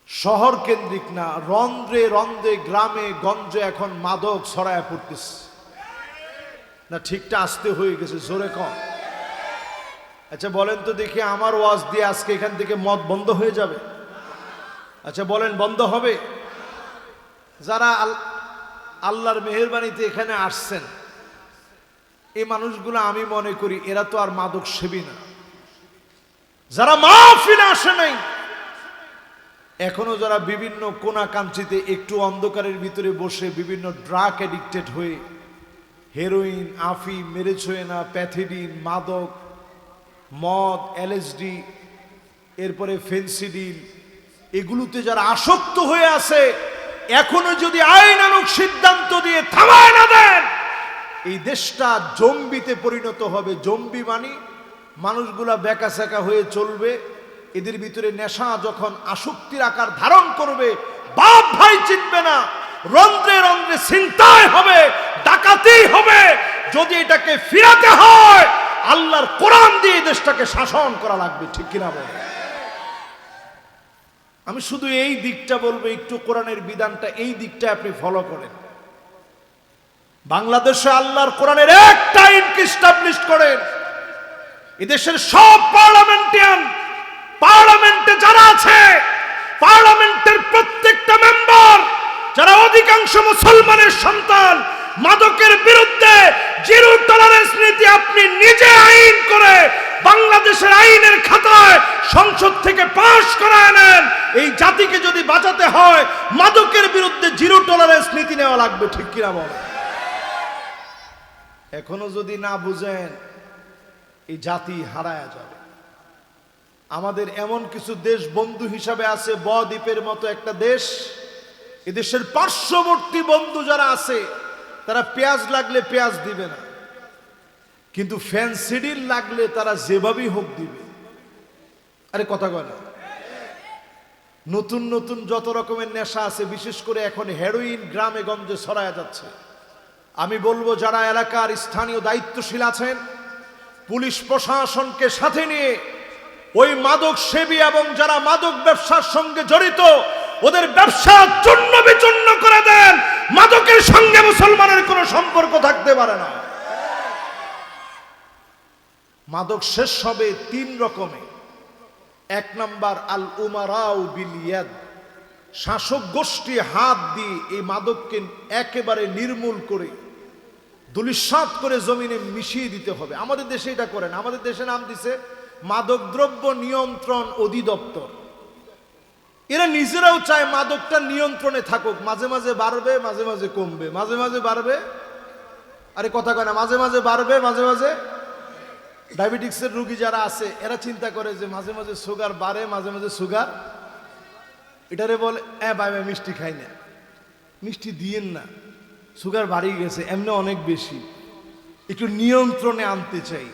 শহর কেন্দ্রিক না, রন্ধ্রে রন্ধ্রে গ্রামে গঞ্জে এখন মাদক ছড়ায় পড়তেছে না? ঠিকটা আসতে হয়ে গেছে, জোরে কম। আচ্ছা বলেন তো দেখি, আমার ওয়াজ দিয়ে আজকে এখান থেকে মদ বন্ধ হয়ে যাবে? আচ্ছা বলেন বন্ধ হবে? যারা আল্লাহর মেহেরবানিতে এখানে আসছেন এই মানুষগুলো আমি মনে করি এরা তো আর মাদক সেবী না। যারা মাহফিলে আসে নাই, এখনো যারা বিভিন্ন কোনা কাঞ্চিতে একটু অন্ধকারের ভিতরে বসে বিভিন্ন ড্রাগ অ্যাডিক্টেড হয়ে হেরোইন, আফিম, মেরেছোয়েনা, প্যাথিডিন, মাদক, মদ, এলএসডি, এরপরে ফেন্সিডিল, এগুলোতে যারা আসক্ত হয়ে আছে, এখনো যদি আইনানুগ সিদ্ধান্ত দিয়ে থামায় না দেন এই দেশটা জম্বিতে পরিণত হবে। জম্বি মানে মানুষগুলা বেকাসেকা হয়ে চলবে, এদের ভিতরে নেশা যখন আসক্তির আকার ধারণ করবে বাপ ভাই চিনবে না, রন্ধ্রে রন্ধ্রে ছিনতাই হবে, ডাকাতি হবে। যদি এটাকে ফিরাতে হয় আল্লাহর কোরআন দিয়ে দেশটাকে শাসন করা লাগবে, ঠিক কিনা বলে? আমি শুধু এই দিকটা বলবো, একটু কোরআনের বিধানটা এই দিকটা আপনি ফলো করেন। বাংলাদেশে আল্লাহর কোরআনের একটা আইনকে এস্টাবলিশ করেন। এদেশের সব পার্লামেন্টে যারা আছে, পার্লামেন্টের প্রত্যেকটা মেম্বার যারা অধিকাংশ মুসলমানের সন্তান, মাদকের বিরুদ্ধে জিরো টলারেন্স নীতি আপনি নিজে আইন করে বাংলাদেশের আইনের খাতায় সংসদ থেকে পাশ করায় নেন। এই জাতিকে যদি বাঁচাতে হয় মাদকের বিরুদ্ধে জিরো টলারেন্স নীতি নেওয়া লাগবে, ঠিক কিনা বলেন? এখনো যদি না বুঝেন এই জাতি হারায়া যাবে। আমাদের এমন কিছু দেশ বন্ধু হিসাবে আছে, বদ্বীপের মতো একটা দেশ, এদেশের পার্শ্ববর্তী বন্ধু যারা আছে তারা পেঁয়াজ লাগলে পেঁয়াজ দিবে না, কিন্তু ফেনসিডিল লাগলে তারা যেভাবেই হোক দিবে। আরে কথা কয় না? নতুন নতুন যত রকমের নেশা আছে, বিশেষ করে এখন হেরোইন গ্রামে গঞ্জে ছড়ায়া যাচ্ছে। আমি বলবো যারা এলাকার স্থানীয় দায়িত্বশীল আছেন, পুলিশ প্রশাসনকে সাথে নিয়ে ওই মাদক সেবী এবং যারা মাদক ব্যবসার সঙ্গে জড়িত ওদের ব্যবসা চূর্ণ বিচূর্ণ করে দেন। মাদকের সঙ্গে মুসলমানের কোনো সম্পর্ক থাকতে পারে না। মাদক শেষ হবে তিন রকমে। এক নাম্বার আল উমারাউ বিল ইয়াদ, শাসক গোষ্ঠী হাত দিয়ে এই মাদককে একেবারে নির্মূল করে ধূলিসাৎ করে জমিনে মিশিয়ে দিতে হবে। আমাদের দেশে এটা করেন, আমাদের দেশে নাম দিছে মাদকদ্রব্য নিয়ন্ত্রণ অধিদপ্তর। এরা নিজেরাও চায় মাদকটা নিয়ন্ত্রণে থাকুক, মাঝে মাঝে বাড়বে মাঝে মাঝে কমবে, মাঝে মাঝে বাড়বে, আরে কথা কয় না, মাঝে মাঝে বাড়বে মাঝে মাঝে। ডায়াবেটিক্সের রোগী যারা আছে এরা চিন্তা করে যে মাঝে মাঝে সুগার বাড়ে মাঝে মাঝে সুগার, এটারে বলে ভাই ভাই মিষ্টি খাই না, মিষ্টি দিয়েন না, সুগার বাড়িয়ে গেছে, এমনি অনেক বেশি, একটু নিয়ন্ত্রণে আনতে চাই।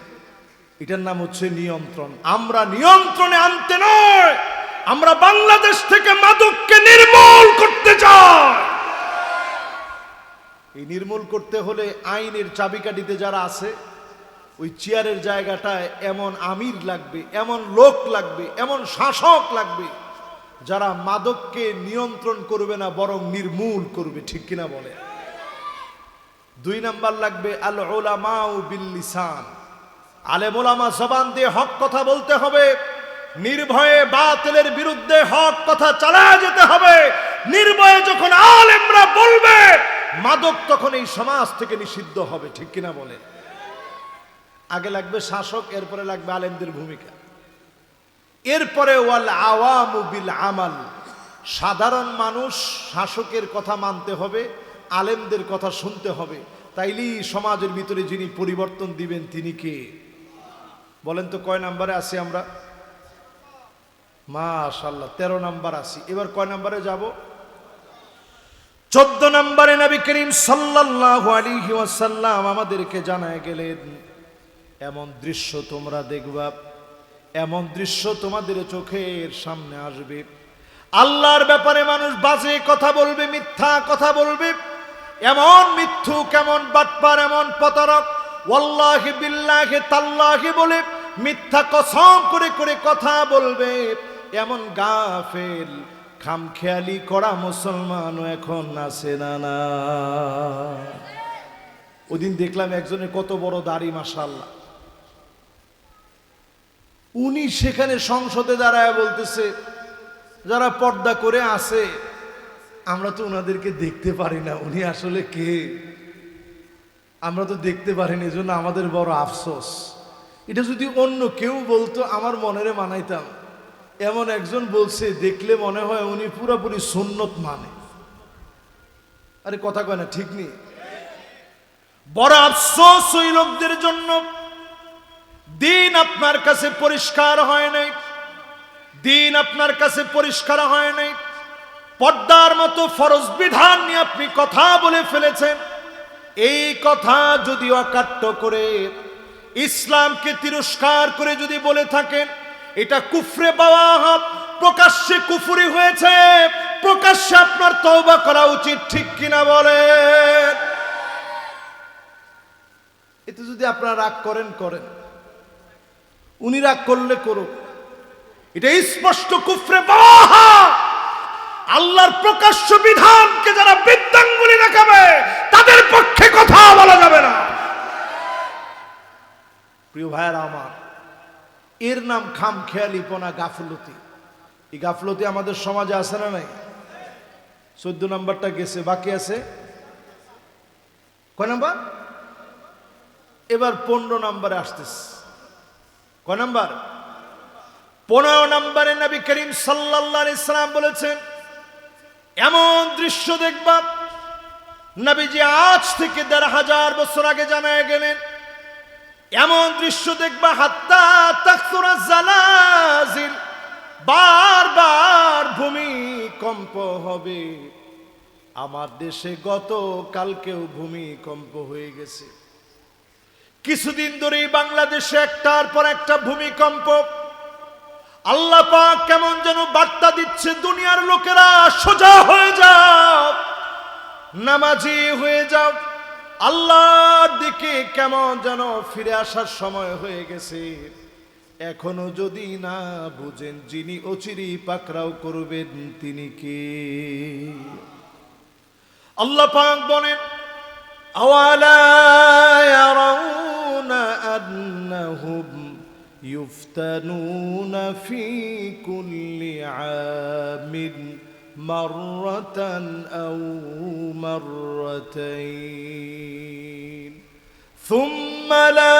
এটার নাম হচ্ছে নিয়ন্ত্রণ। আমরা নিয়ন্ত্রণে আনতে নয়, আমরা বাংলাদেশ থেকে মাদককে নির্মূল করতে চাই। এই নির্মূল করতে হলে আইনের চাবিকাঠিতে যারা আছে ওই চেয়ারের জায়গাটায় এমন আমির লাগবে, এমন লোক লাগবে, এমন শাসক লাগবে যারা মাদককে নিয়ন্ত্রণ করবে না বরং নির্মূল করবে। ঠিক কিনা বলে? দুই নাম্বার লাগবে আল উলামাউ বিল লিসান, আলেম ওলামা জবান দিয়ে হক কথা বলতে হবে, নির্ভয়ে বাতিলের বিরুদ্ধে হক কথা চালায় যেতে হবে। নির্ভয়ে যখন আলেমরা বলবে মাদক তখন এই সমাজ থেকে নিষিদ্ধ হবে। ঠিক কিনা বলে? আগে লাগবে শাসক, এরপরে লাগবে আলেমদের ভূমিকা, এরপরে ওয়াল আওয়ামু বিল আমাল, সাধারণ মানুষ শাসকের কথা মানতে হবে, আলেমদের কথা শুনতে হবে। তাইলেই সমাজের ভিতরে যিনি পরিবর্তন দিবেন তিনি কে? বলেন তো কয় নাম্বারে আছি আমরা? মাশাআল্লাহ 13 নাম্বার আছি। এবার কয় নাম্বারে যাব? 14 নাম্বারে নবী করিম সাল্লাল্লাহু আলাইহি ওয়াসাল্লাম আমাদেরকে জানায় গেলেন, এমন দৃশ্য তোমরা দেখবা, এমন দৃশ্য তোমাদের চোখের সামনে আসবে, আল্লাহর ব্যাপারে মানুষ বাজে কথা বলবে, মিথ্যা কথা বলবে, এমন মিথ্যুক, এমন বাটপার, এমন প্রতারক, ওয়াল্লাহি বিল্লাহি তাল্লাহি বলে মিথ্যা কসম করে করে কথা বলবে, এমন গাফেল খামখেয়ালি করা মুসলমানও এখন আছে না না। ওদিন দেখলাম একজনের কত বড় দাড়ি, মাশাআল্লাহ, উনি সেখানে সংসদে দাঁড়ায় বলতেছে যারা পর্দা করে আছে আমরা তো ওনাদেরকে দেখতে পারি না, উনি আসলে কে আমরা তো দেখতে পারিনি, এজন্য আমাদের বড় আফসোস। এটা যদি অন্য কেউ বলতো আমার মনেরে মানাইতাম, এমন একজন বলছে দেখলে মনে হয় উনি পুরোপুরি সুন্নত মানে। আরে কথা কয় না? ঠিক নেই? বড় আফসোস ওই লোকদের জন্য। দিন আপনার কাছে পরিষ্কার হয় নাই, দিন আপনার কাছে পরিষ্কার হয় নাই, পর্দার মতো ফরজ বিধান নিয়ে আপনি কথা বলে ফেলেছেন। এই কথা যদি অকাট্য করে ইসলামকে তিরস্কার করে যদি বলে থাকেন এটা কুফরে বাওয়াহ, প্রকাশ্যে কুফরি হয়েছে, প্রকাশ্যে আপনার তওবা করা উচিত। ঠিক কিনা বলেন? এতে যদি আপনারা রাগ করেন করেন, উনি রাগ করলে করুক, এটা স্পষ্ট কুফরে বাওয়াহ। আল্লাহর প্রকাশ্য বিধানকে যারা বৃদ্ধাঙ্গুলি দেখাবে তাদের পক্ষে কথা বলা যাবে না। প্রিয় ভাইয়েরা আমার, এর নাম খামখেয়ালিপনা, গাফলতি। এই গাফলতি আমাদের সমাজে আছে না নাই? 14 নাম্বারটা গেছে, বাকি আছে কয় নাম্বার? এবার 15 নাম্বারে আসতেছে। কয় নাম্বার? 15 নাম্বারে নবী করিম সাল্লাল্লাহু আলাইহি সাল্লাম বলেছেন এমন দৃশ্য দেখবা, নবীজি আজ থেকে 1500 বছর আগে জানায় গেলেন, এমন দৃশ্য দেখবা হাত্তা তাকসুরা জালাজিল, বারবার ভূমিকম্প হবে, আমার দেশে গত কালকেও ভূমিকম্প হয়ে গেছে। কিছুদিন ধরেই বাংলাদেশে একটার পর একটা ভূমিকম্প। আল্লাহ পাক কেমন যেন বার্তা দিচ্ছে, দুনিয়ার লোকেরা সোজা হয়ে যাও, নামাজি হয়ে যাও, আল্লাহর দিকে কেমন যেন ফিরে আসার সময় হয়ে গেছে। এখনো যদি না বুঝেন, যিনি অচিরেই পাকড়াও করবেন তিনি কে? আল্লাহ পাক বলেন, আওয়ালা ইয়ারাউনা আন্নাহুম ইফতানুনা ফি কুল্লি আমিন মাররাতান আও মাররাতাইন সুম্মা লা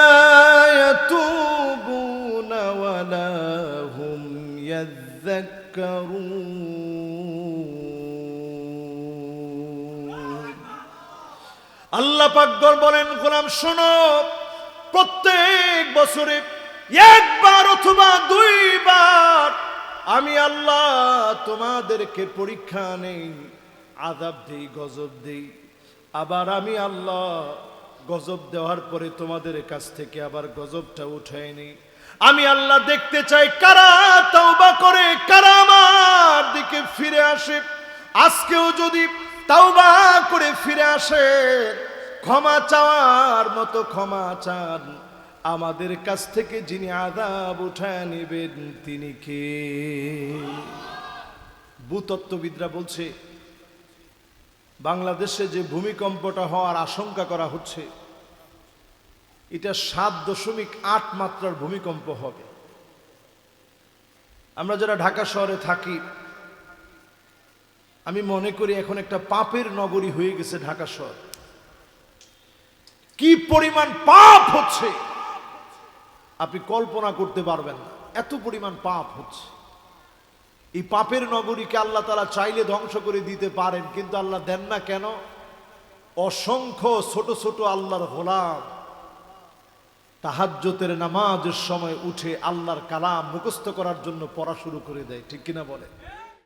ইয়াতুবুনা ওয়ালা হুম ইয়াযাক্কারুন। আল্লাহ পাক বলেন, গোলাম শোনো, প্রত্যেক বছরে একবার অথবা দুইবার আমি আল্লাহ তোমাদেরকে পরীক্ষা নেই, আযাব দেই, গজব দেই। আবার আমি আল্লাহ গজব দেওয়ার পরে তোমাদের কাছ থেকে আবার গজবটা উঠাই নেই। আমি আল্লাহ দেখতে চাই কারা তওবা করে, কারা আমার দিকে ফিরে আসে। আজকেও যদি তওবা করে ফিরে আসে, ক্ষমা চাওয়ার মতো ক্ষমা চান, আমাদের কাছ থেকে যিনি আযাব উঠায় নেবেন তিনি কে? ভূতত্ত্ববিদরা বলছে, বাংলাদেশে যে ভূমিকম্পটা হওয়ার আশঙ্কা করা হচ্ছে, এটা 7.8 মাত্রার ভূমিকম্প হবে। আমরা যারা ঢাকা শহরে থাকি, আমি মনে করি এখন একটা পাপের নগরী হয়ে গেছে ঢাকা শহর। কি পরিমাণ পাপ হচ্ছে আপনি কল্পনা করতে পারবেন না, এত পরিমাণ পাপ হচ্ছে। এই পাপের নগরীকে আল্লাহ তাআলা চাইলে ধ্বংস করে দিতে পারেন, কিন্তু আল্লাহ দেন না কেন? অসংখ্য ছোট ছোট আল্লাহর গোলাম তাহাজ্জুদের নামাজের সময় উঠে আল্লাহর কালাম মুখস্থ করার জন্য পড়া শুরু করে দেয়, ঠিক কিনা বলে?